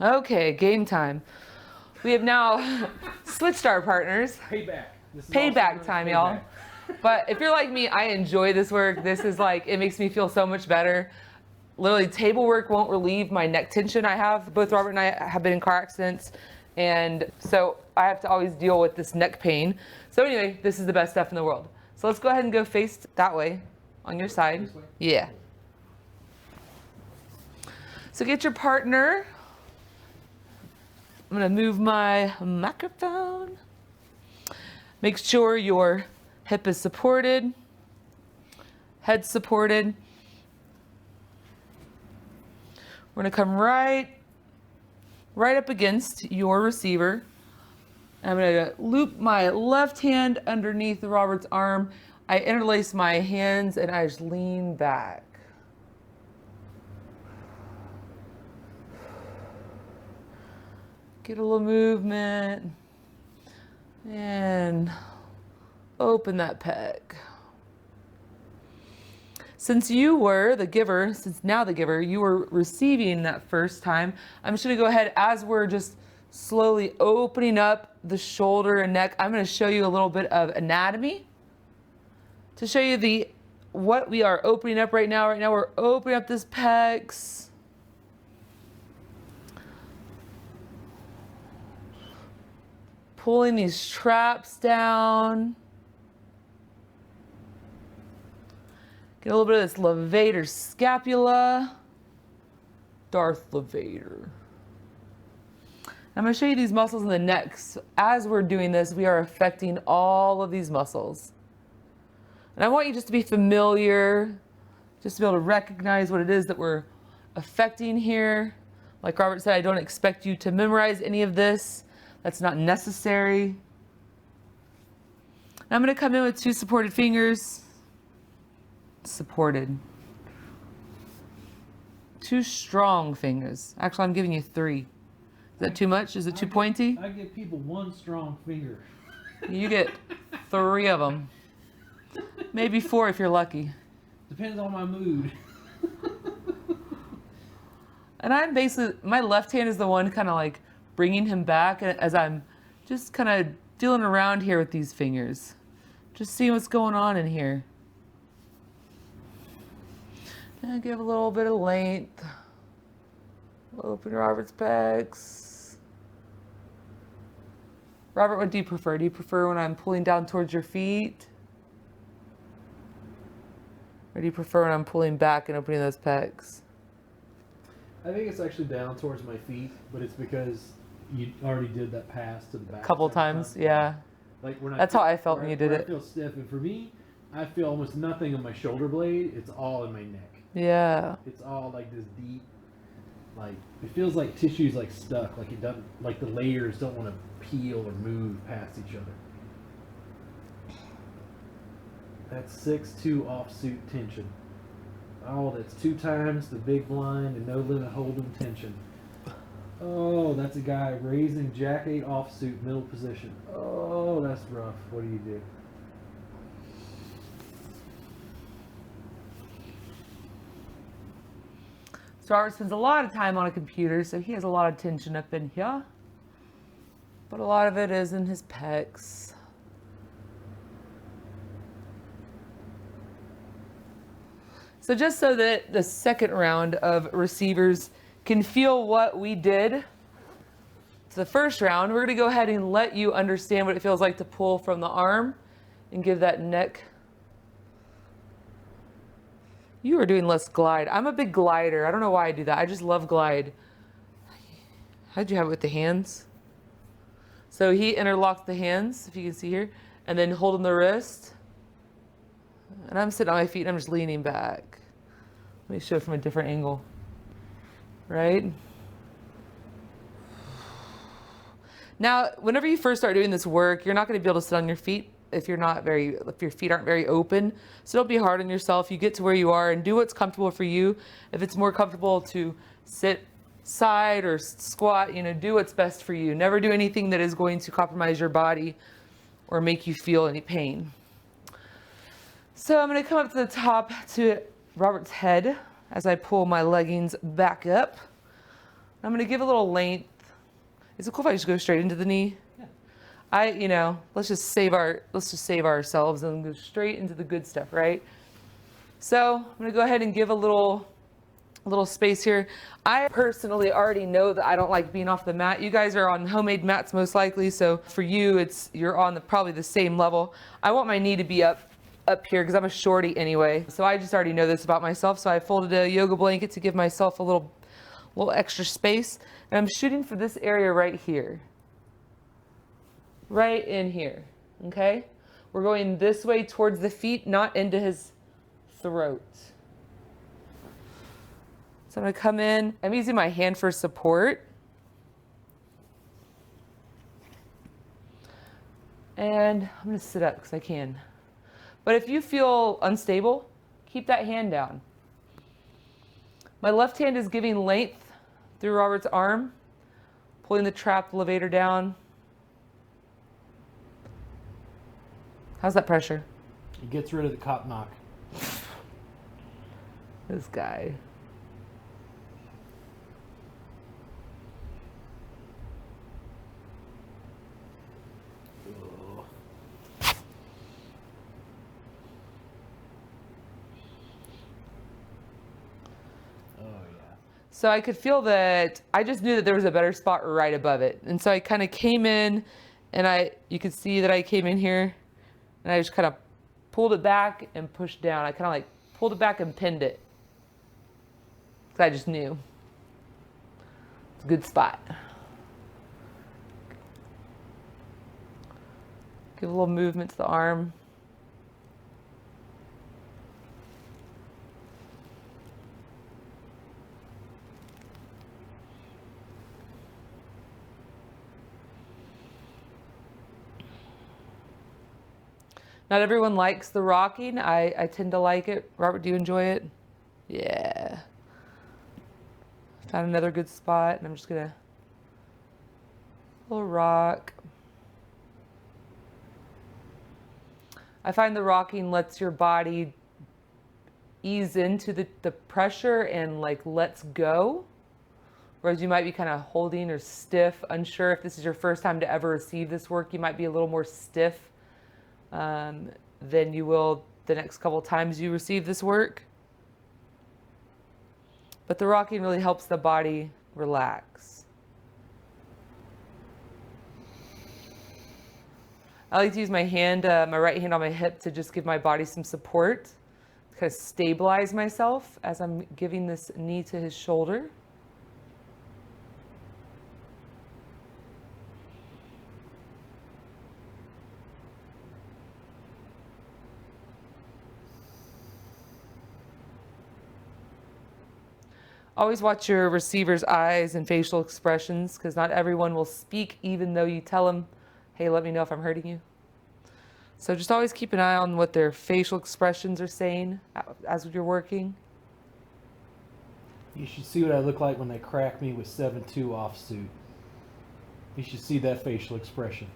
Okay, game time. We have now switched our partners. Payback. This is Payback time, y'all. But if you're like me, I enjoy this work. This is like, it makes me feel so much better. Literally, table work won't relieve my neck tension I have. Both Robert and I have been in car accidents, and so I have to always deal with this neck pain. So anyway, this is the best stuff in the world. So let's go ahead and go face that way on your side. This way? Yeah. So get your partner. I'm gonna move my microphone. Make sure your hip is supported, head supported. We're gonna come right up against your receiver. I'm gonna loop my left hand underneath Robert's arm. I interlace my hands and I just lean back. Get a little movement and open that pec. Since you were the giver, you were receiving that first time, I'm just gonna go ahead as we're just slowly opening up the shoulder and neck. I'm gonna show you a little bit of anatomy to show you what we are opening up right now. Right now we're opening up this pecs. Pulling these traps down. Get a little bit of this levator scapula. Darth Levator. I'm going to show you these muscles in the neck. So as we're doing this, we are affecting all of these muscles. And I want you just to be familiar, just to be able to recognize what it is that we're affecting here. Like Robert said, I don't expect you to memorize any of this. That's not necessary. Now I'm going to come in with 2 supported fingers. Supported. 2 strong fingers. Actually, I'm giving you 3. Is that too much? Is it too pointy? I give people 1 strong finger. You get 3 of them. Maybe 4 if you're lucky. Depends on my mood. And I'm basically, my left hand is the one kind of like bringing him back as I'm just kind of dealing around here with these fingers. Just seeing what's going on in here. And give a little bit of length. Open Robert's pecs. Robert, what do you prefer? Do you prefer when I'm pulling down towards your feet? Or do you prefer when I'm pulling back and opening those pecs? I think it's actually down towards my feet, but it's because you already did that pass to the back. A couple times, yeah. Like when That's how I felt when you did it. I feel stiff, and for me, I feel almost nothing on my shoulder blade. It's all in my neck. Yeah. It's all like this deep, like it feels like tissue's like stuck, like it doesn't, like the layers don't want to peel or move past each other. That's 6-2 offsuit tension. Oh, that's 2 times the big blind and no limit hold'em tension. Oh, that's a guy raising Jack 8 offsuit middle position. Oh, that's rough. What do you do? So Robert spends a lot of time on a computer, so he has a lot of tension up in here. But a lot of it is in his pecs. So just so that the second round of receivers can feel what we did to the first round, we're going to go ahead and let you understand what it feels like to pull from the arm and give that neck. You are doing less glide. I'm a big glider. I don't know why I do that. I just love glide. How'd you have it with the hands? So he interlocked the hands, if you can see here, and then holding the wrist. And I'm sitting on my feet and I'm just leaning back. Let me show it from a different angle. Right? Now, whenever you first start doing this work, you're not going to be able to sit on your feet if your feet aren't very open. So don't be hard on yourself. You get to where you are and do what's comfortable for you. If it's more comfortable to sit side or squat, do what's best for you. Never do anything that is going to compromise your body or make you feel any pain. So I'm going to come up to the top to Robert's head as I pull my leggings back up. I'm gonna give a little length. Is it cool if I just go straight into the knee? Yeah. Let's just save ourselves and go straight into the good stuff, right? So I'm gonna go ahead and give a little space here. I personally already know that I don't like being off the mat. You guys are on homemade mats most likely, so for you, you're on probably the same level. I want my knee to be up here because I'm a shorty anyway. So I just already know this about myself. So I folded a yoga blanket to give myself a little extra space. And I'm shooting for this area right here. Right in here, okay? We're going this way towards the feet, not into his throat. So I'm gonna come in, I'm using my hand for support. And I'm gonna sit up because I can. But if you feel unstable, keep that hand down. My left hand is giving length through Robert's arm, pulling the trap levator down. How's that pressure? It gets rid of the cop knock. This guy. So I could feel that, I just knew that there was a better spot right above it. And so I kind of came in and you could see that I came in here and I just kind of pulled it back and pushed down. I kind of like pulled it back and pinned it. Because I just knew. It's a good spot. Give a little movement to the arm. Not everyone likes the rocking. I tend to like it. Robert, do you enjoy it? Yeah. Found another good spot, and I'm just gonna little rock. I find the rocking lets your body ease into the pressure and like lets go. Whereas you might be kind of holding or stiff, unsure if this is your first time to ever receive this work, you might be a little more stiff than you will the next couple times you receive this work. But the rocking really helps the body relax. I like to use my hand, my right hand on my hip to just give my body some support, to kind of stabilize myself as I'm giving this knee to his shoulder. Always watch your receiver's eyes and facial expressions because not everyone will speak even though you tell them, hey, let me know if I'm hurting you. So just always keep an eye on what their facial expressions are saying as you're working. You should see what I look like when they crack me with 7-2 offsuit. You should see that facial expression.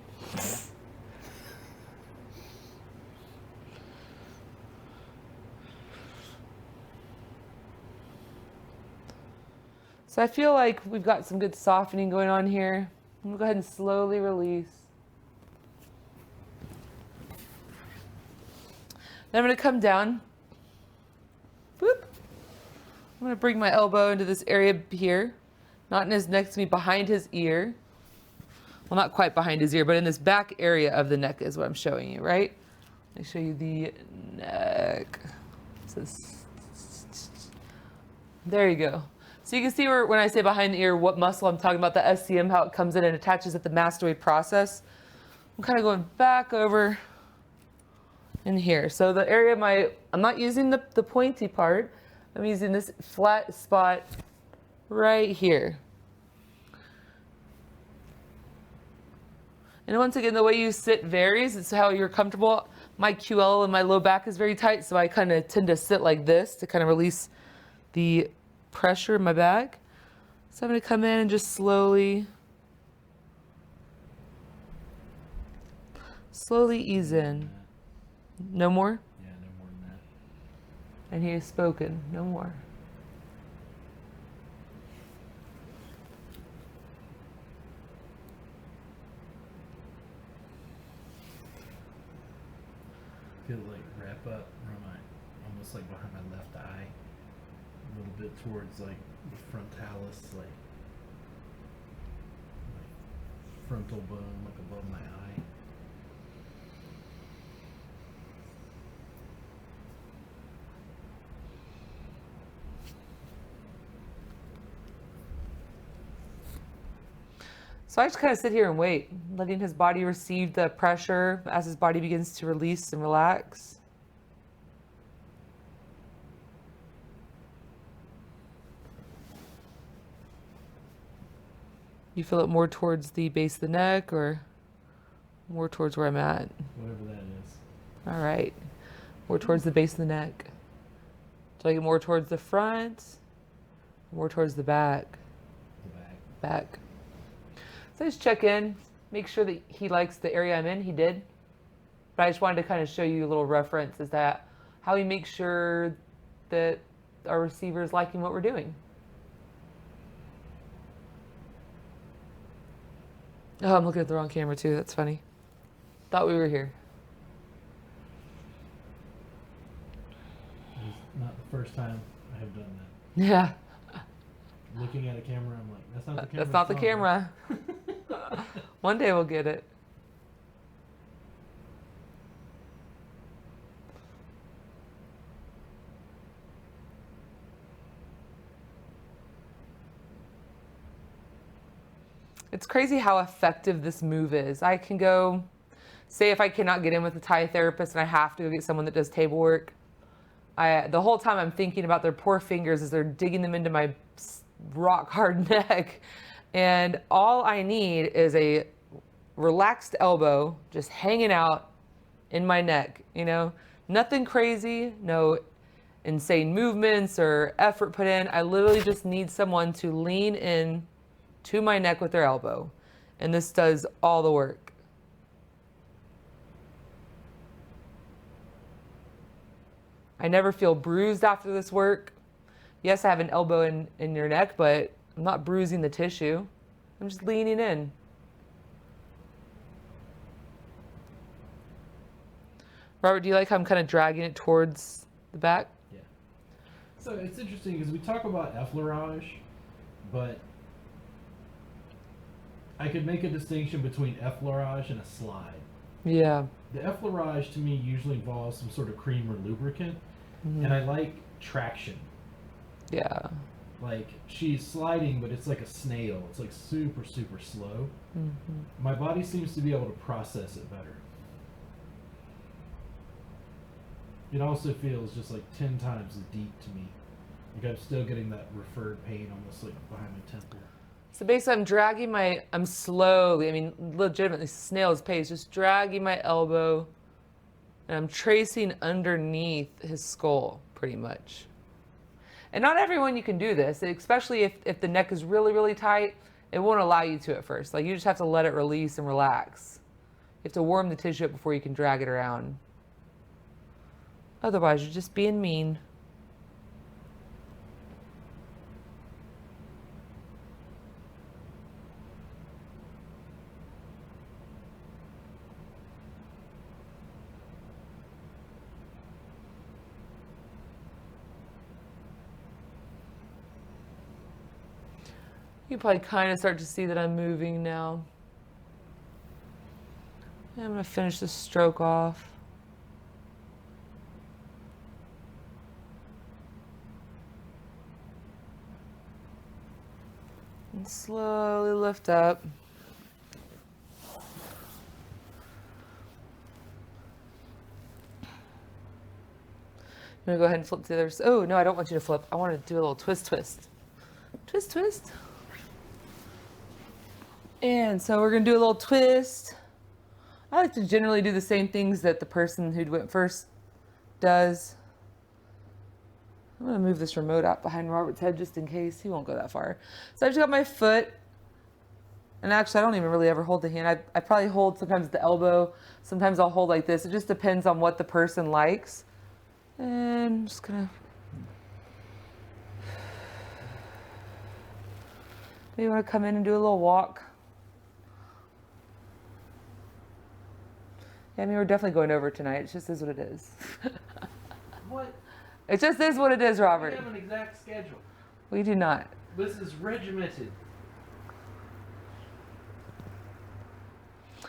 So I feel like we've got some good softening going on here. I'm gonna go ahead and slowly release. Then I'm gonna come down. Boop. I'm gonna bring my elbow into this area here. Not in his neck to me, behind his ear. Well, not quite behind his ear, but in this back area of the neck is what I'm showing you, right? Let me show you the neck. There you go. So you can see where, when I say behind the ear, what muscle I'm talking about, the SCM, how it comes in and attaches at the mastoid process. I'm kind of going back over in here. So the area of I'm not using the pointy part. I'm using this flat spot right here. And once again, the way you sit varies. It's how you're comfortable. My QL and my low back is very tight, so I kind of tend to sit like this to kind of release the pressure in my back. So I'm going to come in and just slowly ease in. No more? Yeah, no more than that. And he has spoken. No more. feel it like wrap up around my, almost like behind my left eye, a little bit towards like the frontalis, like frontal bone, like above my eye. So I just kind of sit here and wait, letting his body receive the pressure as his body begins to release and relax. You feel it more towards the base of the neck or more towards where I'm at? Whatever that is. All right. More towards the base of the neck. Do I get more towards the front? More towards the back? The back. Back. So I just check in, make sure that he likes the area I'm in. He did. But I just wanted to kind of show you a little reference. Is that how we make sure that our receiver is liking what we're doing? Oh, I'm looking at the wrong camera too. That's funny. Thought we were here. It's not the first time I have done that. Yeah. Looking at a camera, I'm like, that's not the camera. That's not the it's on, camera. One day we'll get it. It's crazy how effective this move is. I can go, say if I cannot get in with a Thai therapist and I have to go get someone that does table work, the whole time I'm thinking about their poor fingers as they're digging them into my rock hard neck. And all I need is a relaxed elbow just hanging out in my neck, you know, nothing crazy, no insane movements or effort put in. I literally just need someone to lean in to my neck with their elbow. And this does all the work. I never feel bruised after this work. Yes, I have an elbow in your neck, but I'm not bruising the tissue. I'm just leaning in. Robert, do you like how I'm kind of dragging it towards the back? Yeah. So it's interesting because we talk about effleurage, but I could make a distinction between effleurage and a slide. Yeah. The effleurage to me usually involves some sort of cream or lubricant, Mm-hmm. and I like traction. Yeah. Like she's sliding, but it's like a snail. It's like super, super slow. Mm-hmm. My body seems to be able to process it better. It also feels just like 10 times as deep to me. Like I'm still getting that referred pain almost like behind my temple. So basically I'm slowly, I mean, legitimately snail's pace, just dragging my elbow and I'm tracing underneath his skull pretty much. And not everyone you can do this, especially if the neck is really, really tight, it won't allow you to at first. Like you just have to let it release and relax. You have to warm the tissue up before you can drag it around. Otherwise, you're just being mean. You probably kind of start to see that I'm moving now. And I'm going to finish this stroke off. And slowly lift up. I'm going to go ahead and flip to the other side. Oh, no, I don't want you to flip. I want to do a little twist, twist. Twist, twist. And so we're going to do a little twist. I like to generally do the same things that the person who went first does. I'm going to move this remote out behind Robert's head just in case. He won't go that far. So I just got my foot. And actually, I don't even really ever hold the hand. I probably hold sometimes the elbow. Sometimes I'll hold like this. It just depends on what the person likes. And I'm just going to... Maybe you want to come in and do a little walk. Yeah, I mean, we're definitely going over tonight. It just is what it is. What? It just is what it is, We Robert. have an exact schedule. We do not. This is regimented.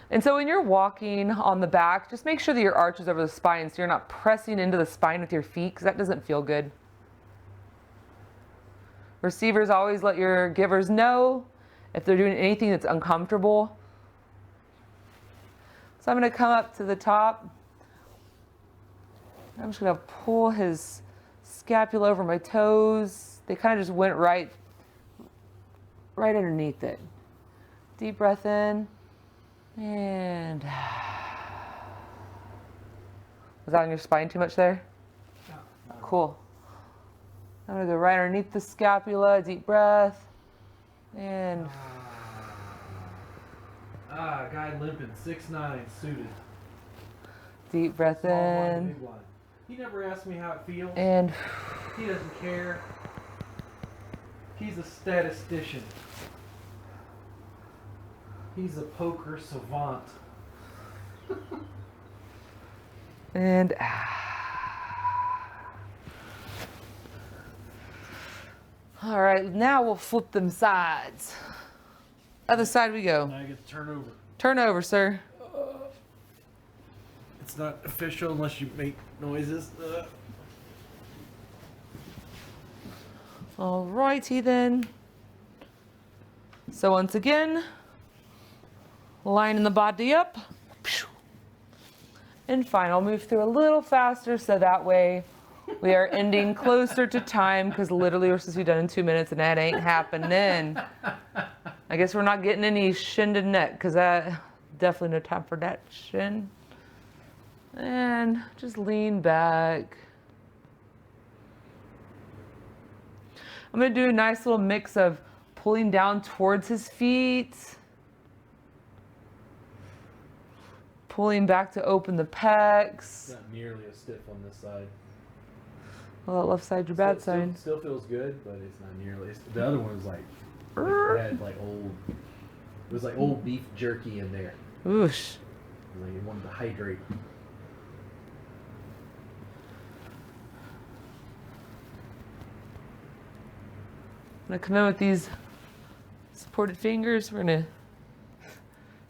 And so when you're walking on the back, just make sure that your arch is over the spine so you're not pressing into the spine with your feet because that doesn't feel good. Receivers, always let your givers know if they're doing anything that's uncomfortable. So I'm going to come up to the top. I'm just going to pull his scapula over my toes. They kind of just went right underneath it. Deep breath in. And was that on your spine too much there? No. Cool. I'm gonna go right underneath the scapula, deep breath. And Guy limping, 6'9", suited. deep breath Small line, in. big line. He never asked me how it feels. And He doesn't care. He's a statistician. He's a poker savant. and all right, now we'll flip them sides. Other side we go. Now I get to turn over. Turn over, sir. It's not official unless you make noises. All righty then. So once again, lining the body up. And fine, I'll move through a little faster so that way we are ending closer to time because literally we're supposed to be done in 2 minutes and that ain't happening. I guess we're not getting any shin to neck because that definitely no time for that shin. And just lean back. I'm going to do a nice little mix of pulling down towards his feet, pulling back to open the pecs. Not nearly as stiff on this side. Well, that left side, your bad side. Still feels good, but it's not nearly. The other one was like it had like old. It was like old beef jerky in there. Oosh. Like it wanted to hydrate. I'm gonna come in with these supported fingers. We're gonna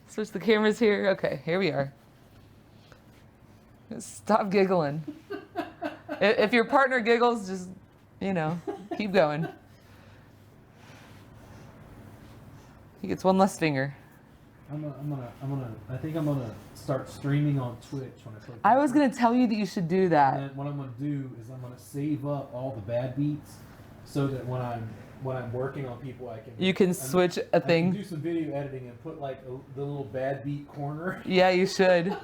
switch the cameras here. Okay, here we are. Stop giggling. If your partner giggles, just, keep going. He gets one less finger. I think I'm gonna start streaming on Twitch when I play. I was gonna tell you that you should do that. And then what I'm gonna do is I'm gonna save up all the bad beats, so that when I'm working on people, You can switch a I thing. can do some video editing and put like the little bad beat corner. Yeah, you should.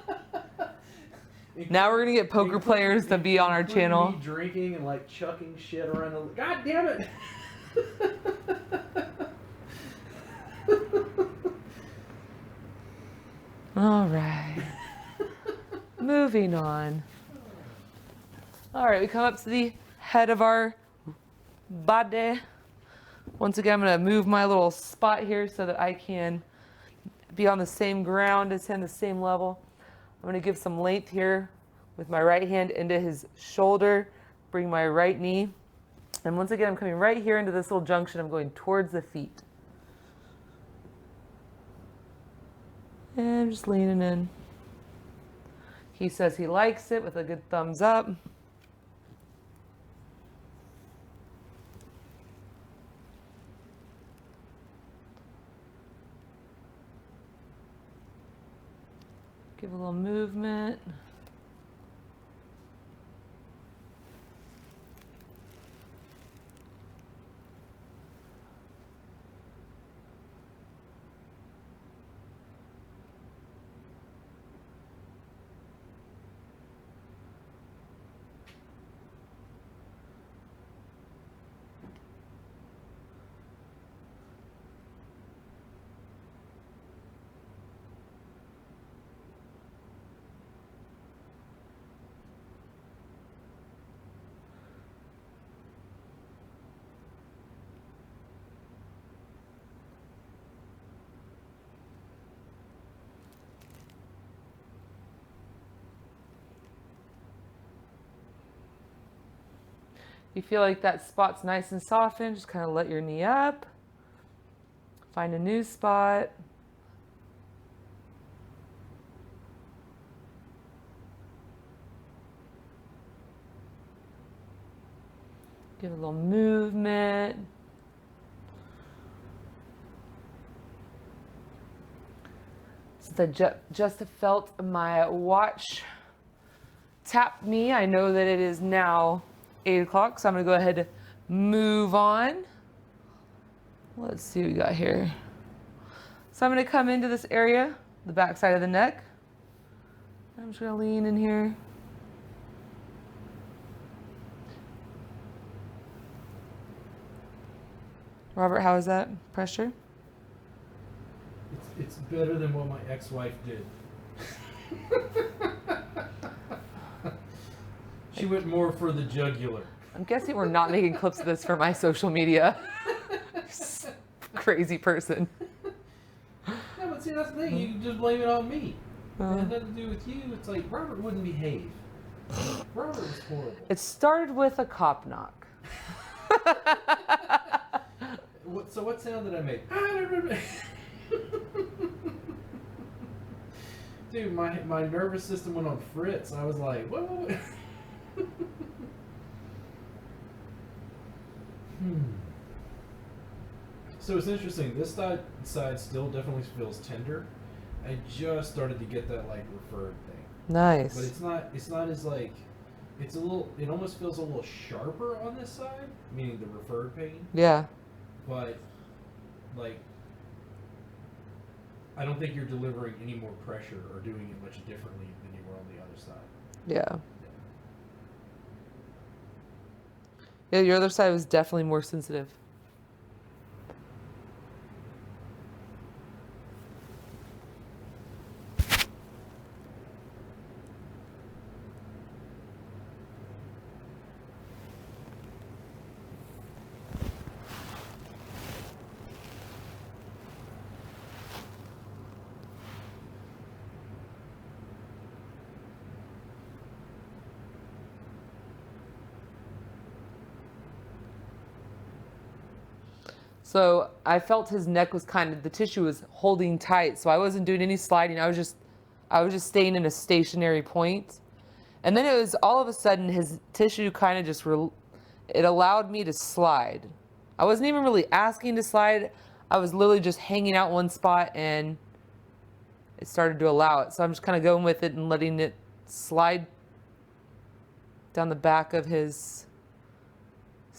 Now we're gonna get poker players to be on our channel. Me drinking and like chucking shit around the. God damn it! All right. Moving on. All right, we come up to the head of our body. Once again, I'm going to move my little spot here so that I can be on the same ground as him, the same level. I'm going to give some length here with my right hand into his shoulder, bring my right knee. And once again, I'm coming right here into this little junction. I'm going towards the feet. And I'm just leaning in. He says he likes it with a good thumbs up. Give a little movement. you feel like that spot's nice and softened, just kind of let your knee up. Find a new spot. Give it a little movement. Since I just felt my watch tap me, I know that it is now 8 o'clock, so I'm gonna go ahead and move on. Let's see what we got here. So I'm gonna come into this area, the back side of the neck. I'm just gonna lean in here. Robert, how is that pressure? It's better than what my ex-wife did. She went more for the jugular. I'm guessing we're not making clips of this for my social media. Crazy person. Yeah, but see, that's the thing. You can just blame it on me. It had nothing to do with you. It's like Robert wouldn't behave. Robert was horrible. It started with a cop knock. So what sound did I make? Dude, my nervous system went on fritz. I was like, what? So it's interesting. This side still definitely feels tender. I just started to get that like referred thing. Nice. But it's not as like, it almost feels a little sharper on this side, meaning the referred pain. Yeah. But like, I don't think you're delivering any more pressure or doing it much differently than you were on the other side. Yeah. Yeah, your other side was definitely more sensitive. So I felt his neck was the tissue was holding tight. So I wasn't doing any sliding. I was just staying in a stationary point. And then it was all of a sudden his tissue kind of just, it allowed me to slide. I wasn't even really asking to slide. I was literally just hanging out one spot and it started to allow it. So I'm just kind of going with it and letting it slide down the back of his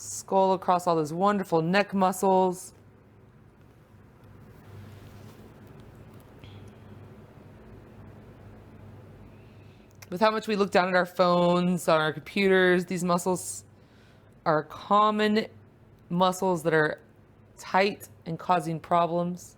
skull across all those wonderful neck muscles. With how much we look down at our phones, on our computers, these muscles are common muscles that are tight and causing problems.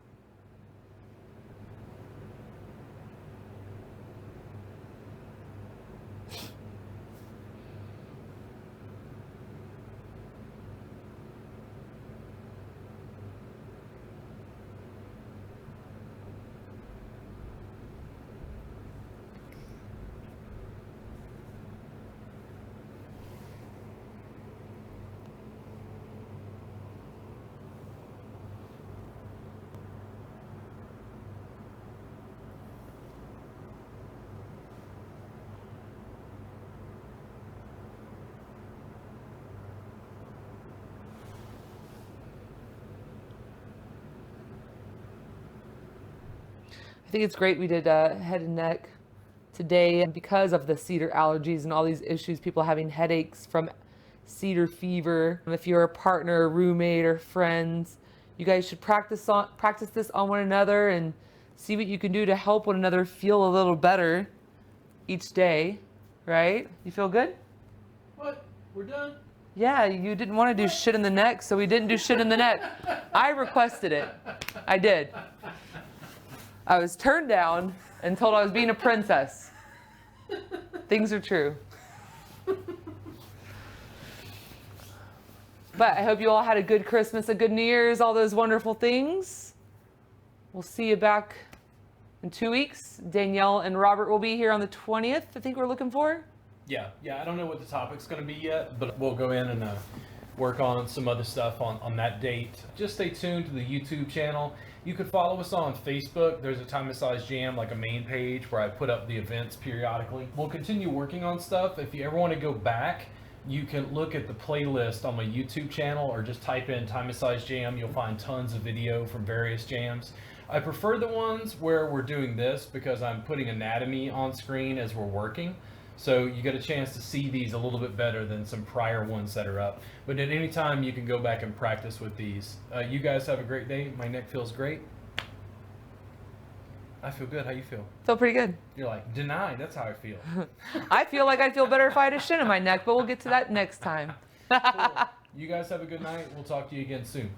I think it's great we did head and neck today because of the cedar allergies and all these issues, people having headaches from cedar fever. If you're a partner, roommate, or friends, you guys should practice this on one another and see what you can do to help one another feel a little better each day, right? You feel good? What? We're done? Yeah, you didn't want to do shit in the neck, so we didn't do shit in the neck. I requested it. I did. I was turned down and told I was being a princess. Things are true. But I hope you all had a good Christmas, a good New Year's, all those wonderful things. We'll see you back in 2 weeks. Danielle and Robert will be here on the 20th, I think we're looking for. Yeah, I don't know what the topic's going to be yet, but we'll go in and work on some other stuff on that date. Just stay tuned to the YouTube channel. You could follow us on Facebook. There's a Time Massage Jam, like a main page where I put up the events periodically. We'll continue working on stuff. If you ever want to go back, you can look at the playlist on my YouTube channel or just type in Time Massage Jam. You'll find tons of video from various jams. I prefer the ones where we're doing this because I'm putting anatomy on screen as we're working. So you get a chance to see these a little bit better than some prior ones that are up. But at any time, you can go back and practice with these. You guys have a great day. My neck feels great. I feel good. How you feel? Feel pretty good. You're like, deny. That's how I feel. I feel like I'd feel better if I had a shin in my neck, but we'll get to that next time. Cool. You guys have a good night. We'll talk to you again soon.